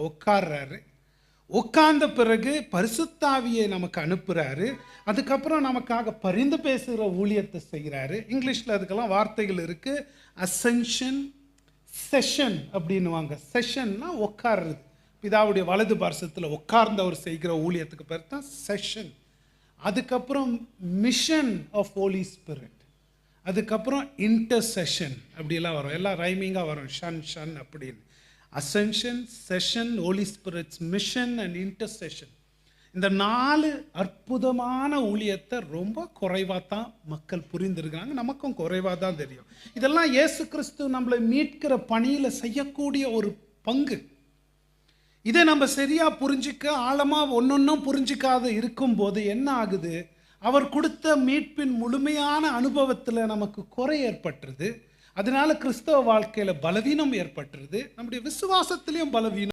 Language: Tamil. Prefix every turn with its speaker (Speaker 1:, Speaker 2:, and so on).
Speaker 1: உட்கார்றாரு. உட்கார்ந்த பிறகு பரிசுத்தாவியை நமக்கு அனுப்புறாரு. அதுக்கப்புறம் நமக்காக பரிந்து பேசுகிற ஊழியத்தை செய்கிறாரு. இங்கிலீஷில் அதுக்கெல்லாம் வார்த்தைகள் இருக்கு. அசென்ஷன், செஷன் அப்படின்னுவாங்க. செஷன்னா உட்கார்றது. பிதாவுடைய வலது பார்சத்தில் உட்கார்ந்தவர் செய்கிற ஊழியத்துக்கு பேர் தான் செஷன். அதுக்கப்புறம் மிஷன் ஆஃப் ஹோலி ஸ்பிரிட். அதுக்கப்புறம் இன்டர்செஷன் அப்படிலாம் வரும். எல்லாம் ரைமிங்காக வரும். ஷன் ஷன் அப்படின்னு. Ascension, session, holy spirits mission and intercession. இந்த 4 அற்புதமான ஊழியத்தை ரொம்ப குறைவாக தான் மக்கள் புரிந்திருக்கிறாங்க. நமக்கும் குறைவாக தான் தெரியும். இதெல்லாம் இயேசு கிறிஸ்து நம்மளை மீட்கிற பணியில் செய்யக்கூடிய ஒரு பங்கு. இதை நம்ம சரியாக புரிஞ்சிக்க, ஆழமாக ஒன்னொன்னும் புரிஞ்சிக்காத இருக்கும்போது என்ன ஆகுது, அவர் கொடுத்த மீட்பின் முழுமையான அனுபவத்தில் நமக்கு குறை ஏற்பட்டுருது. அதனால கிறிஸ்தவ வாழ்க்கையில் பலவீனம் ஏற்பட்டுருது. நம்முடைய விசுவாசத்திலையும் பலவீனம்